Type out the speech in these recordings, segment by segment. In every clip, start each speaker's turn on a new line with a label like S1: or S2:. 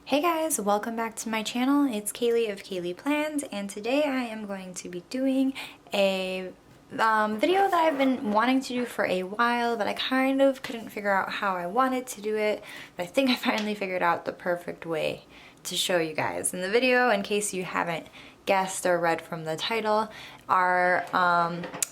S1: Hey guys, welcome back to my channel. It's Kaylee of Kaylee Plans, and today I am going to be doing a video that I've been wanting to do for a while, but I kind of couldn't figure out how I wanted to do it, but I think I finally figured out the perfect way to show you guys. In the video, in case you haven't guessed or read from the title, are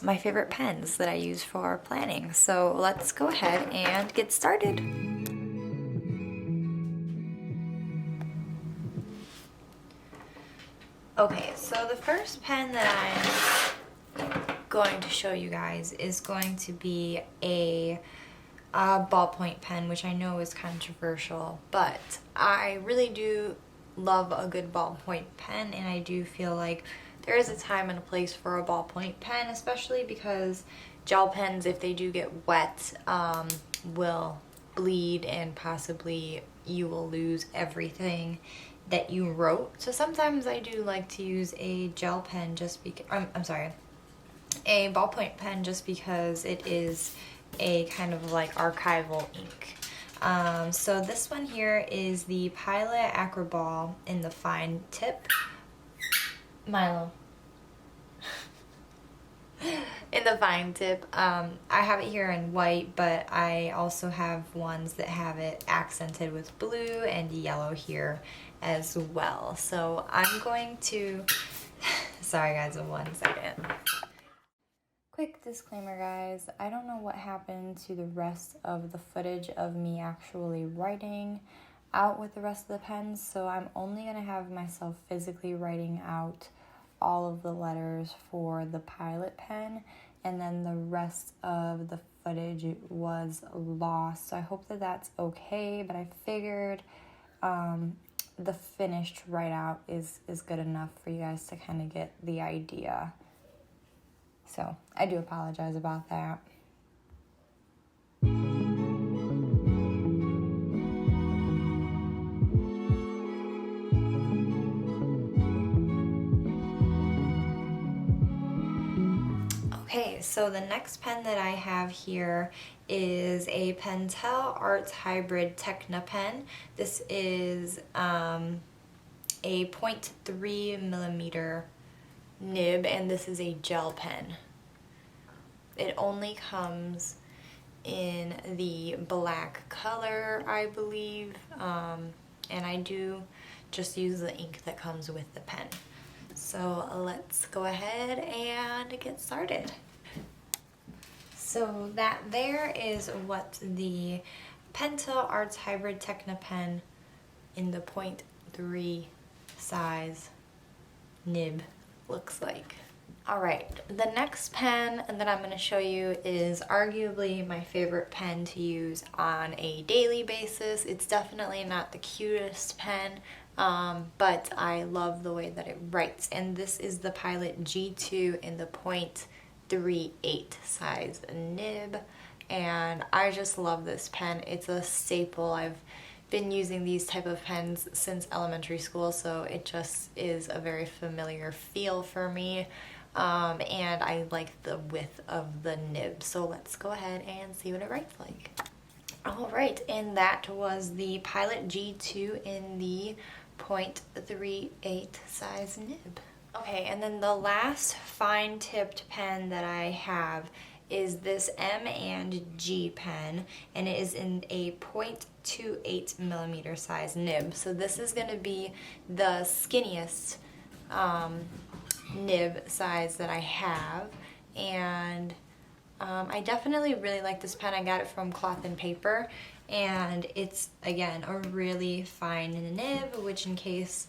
S1: my favorite pens that I use for planning. So let's go ahead and get started. Okay, so the first pen that I'm going to show you guys is going to be a ballpoint pen, which I know is controversial, but I really do love a good ballpoint pen, and I do feel like there is a time and a place for a ballpoint pen, especially because gel pens, if they do get wet, will bleed and possibly you will lose everything that you wrote. So sometimes I do like to use a gel pen just because, a ballpoint pen just because it is a kind of like archival ink. So this one here is the Pilot Acroball in the fine tip. Milo. In the fine tip. I have it here in white, but I also have ones that have it accented with blue and yellow here as well. So I'm going to, sorry guys, 1 second. Quick disclaimer guys, I don't know what happened to the rest of the footage of me actually writing out with the rest of the pens, so I'm only going to have myself physically writing out all of the letters for the Pilot pen, and then the rest of the footage was lost. So I hope that that's okay, but I figured the finished write out is good enough for you guys to kind of get the idea. So I do apologize about that. Okay, so the next pen that I have here is a Pentel Arts Hybrid Technica pen. This is a 0.3 millimeter nib, and this is a gel pen. It only comes in the black color, I believe, and I do just use the ink that comes with the pen. So let's go ahead and get started. So that there is what the Pentel Arts Hybrid Technica pen in the 0.3 size nib looks like. Alright, the next pen that I'm going to show you is arguably my favorite pen to use on a daily basis. It's definitely not the cutest pen, but I love the way that it writes, and this is the Pilot G2 in the 0.38 size nib, and I just love this pen. It's a staple. I've been using these type of pens since elementary school, so it just is a very familiar feel for me, and I like the width of the nib. So let's go ahead and see what it writes like. Alright, and that was the Pilot G2 in the 0.38 size nib. Okay, and then the last fine tipped pen that I have is this M&G pen, and it is in a 0.28 millimeter size nib. So this is going to be the skinniest nib size that I have, and I definitely really like this pen. I got it from Cloth&Paper, and it's, again, a really fine nib, which, in case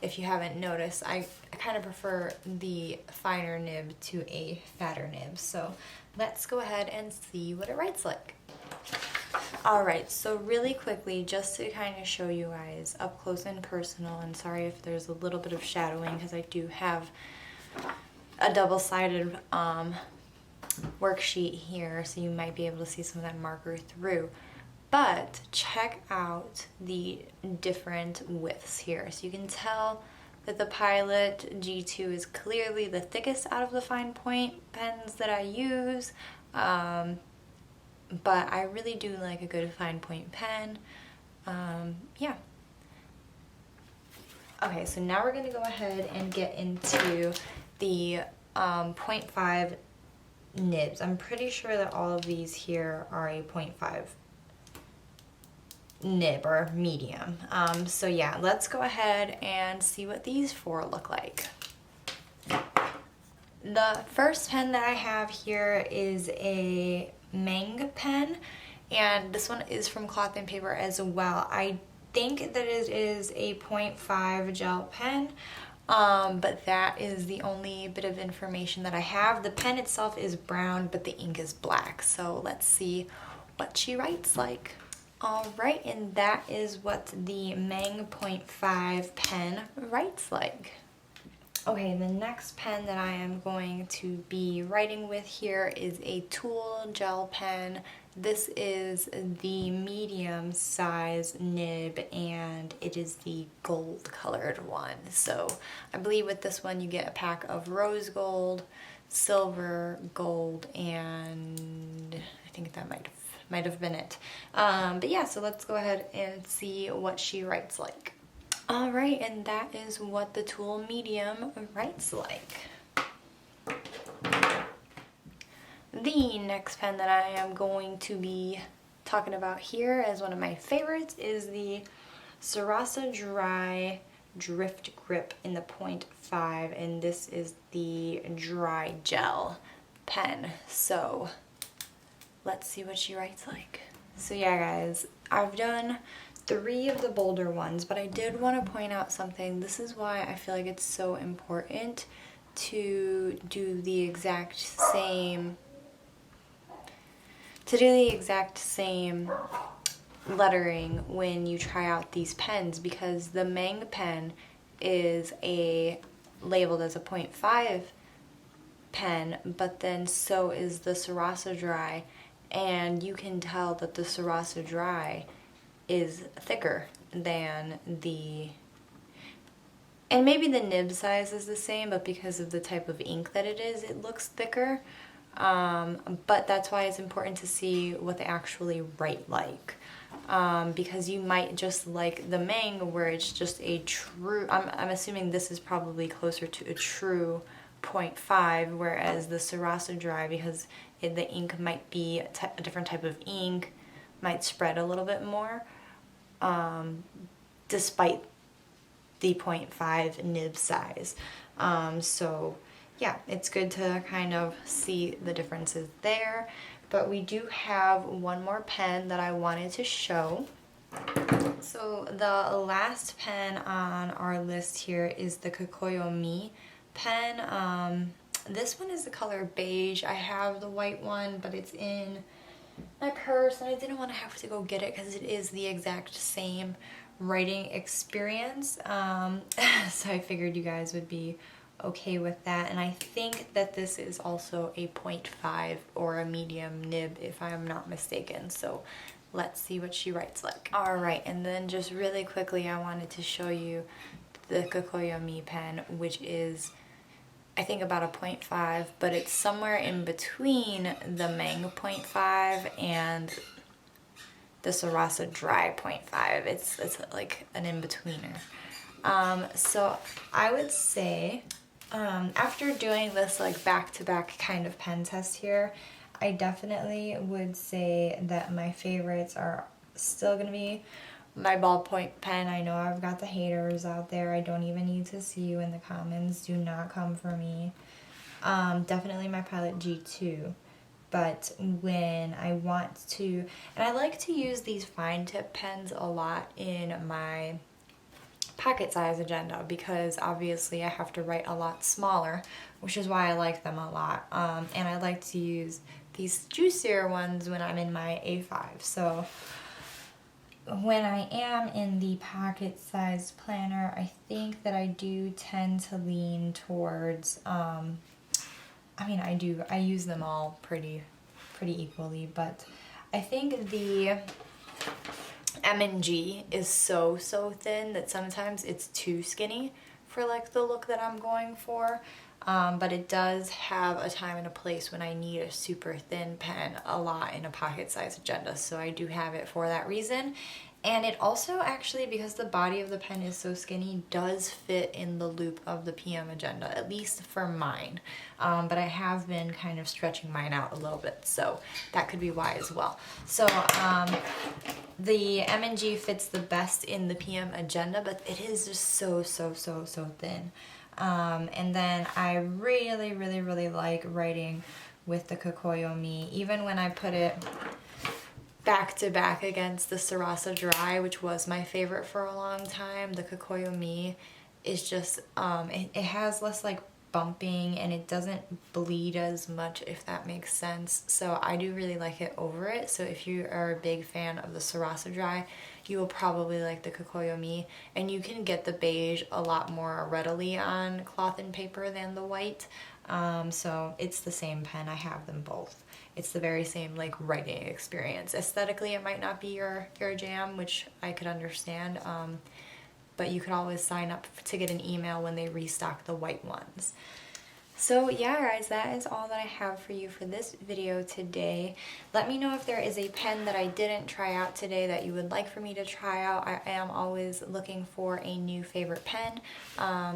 S1: if you haven't noticed, I kind of prefer the finer nib to a fatter nib. So let's go ahead and see what it writes like. Alright, so really quickly, just to kind of show you guys up close and personal, and sorry if there's a little bit of shadowing because I do have a double-sided worksheet here, so you might be able to see some of that marker through. But check out the different widths here. So you can tell that the Pilot G2 is clearly the thickest out of the fine point pens that I use. But I really do like a good fine point pen. Yeah. Okay, so now we're gonna go ahead and get into the 0.5 nibs. I'm pretty sure that all of these here are a 0.5 nib or medium. So yeah, let's go ahead and see what these four look like. The first pen that I have here is a Meng pen, and this one is from Cloth and Paper as well. I think that it is a 0.5 gel pen, but that is the only bit of information that I have. The pen itself is brown, but the ink is black. So let's see what she writes like. All right, and that is what the Meng 0.5 pen writes like. Okay, the next pen that I am going to be writing with here is a TUL Gel Pen. This is the medium size nib, and it is the gold colored one. So I believe with this one you get a pack of rose gold, silver, gold, and I think that might have been it. But yeah, so let's go ahead and see what she writes like. All right, and that is what the TUL Medium writes like. The next pen that I am going to be talking about here as one of my favorites is the Sarasa Dry Drift Grip in the 0.5, and this is the dry gel pen. So let's see what she writes like. So yeah, guys, I've done 3 of the bolder ones, but I did want to point out something. This is why I feel like it's so important to do the exact same lettering when you try out these pens, because the Meng pen is labeled as a 0.5 pen, but then so is the Sarasa Dry, and you can tell that the Sarasa Dry is thicker than and maybe the nib size is the same, but because of the type of ink that it is, it looks thicker. But that's why it's important to see what they actually write like. Because you might just like the Meng, where it's just a true, I'm assuming this is probably closer to a true 0.5, whereas the Sarasa Dry, because the ink might be a different type of ink, might spread a little bit more. Despite the 0.5 nib size. So yeah, it's good to kind of see the differences there. But we do have one more pen that I wanted to show. So the last pen on our list here is the KOKUYO Me pen. This one is the color beige. I have the white one, but it's in my purse, and I didn't want to have to go get it because it is the exact same writing experience. So I figured you guys would be okay with that, and I think that this is also a 0.5 or a medium nib if I am not mistaken. So let's see what she writes like. All right, and then just really quickly, I wanted to show you the KOKUYO Me pen, which is I think about a 0.5, but it's somewhere in between the Meng 0.5 and the Sarasa Dry 0.5. It's like an in-betweener. So I would say, after doing this like back-to-back kind of pen test here, I definitely would say that my favorites are still gonna be my ballpoint pen. I know I've got the haters out there. I don't even need to see you in the comments. Do not come for me. Definitely my Pilot G2. But when I want to, and I like to use these fine tip pens a lot in my pocket size agenda, because obviously I have to write a lot smaller, which is why I like them a lot. And I like to use these juicier ones when I'm in my A5. So when I am in the pocket size planner, I think that I do tend to lean towards, I mean, I use them all pretty equally, but I think the M&G is so thin that sometimes it's too skinny for like the look that I'm going for. But it does have a time and a place when I need a super thin pen a lot in a pocket size agenda, so I do have it for that reason. And it also actually, because the body of the pen is so skinny, does fit in the loop of the PM Agenda, at least for mine. But I have been kind of stretching mine out a little bit, so that could be why as well. So the M&G fits the best in the PM Agenda, but it is just so thin. And then I really like writing with the KOKUYO Me, even when I put it back to back against the Sarasa Dry, which was my favorite for a long time. The KOKUYO Me is just, it has less like bumping and it doesn't bleed as much, if that makes sense. So I do really like it over it. So if you are a big fan of the Sarasa Dry, you will probably like the KOKUYO Me, and you can get the beige a lot more readily on cloth and paper than the white. So it's the same pen. I have them both. It's the very same like writing experience. Aesthetically, it might not be your jam, which I could understand, but you could always sign up to get an email when they restock the white ones. So yeah guys, that is all that I have for you for this video today. Let me know if there is a pen that I didn't try out today that you would like for me to try out. I am always looking for a new favorite pen.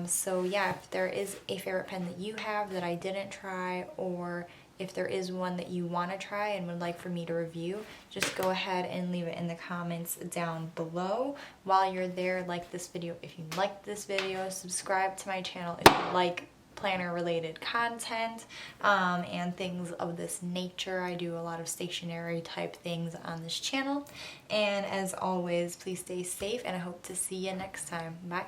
S1: So yeah, if there is a favorite pen that you have that I didn't try, or if there is one that you want to try and would like for me to review, just go ahead and leave it in the comments down below. While you're there, like this video if you liked this video, subscribe to my channel if you like planner related content and things of this nature. I do a lot of stationery type things on this channel, and as always, please stay safe and I hope to see you next time. Bye.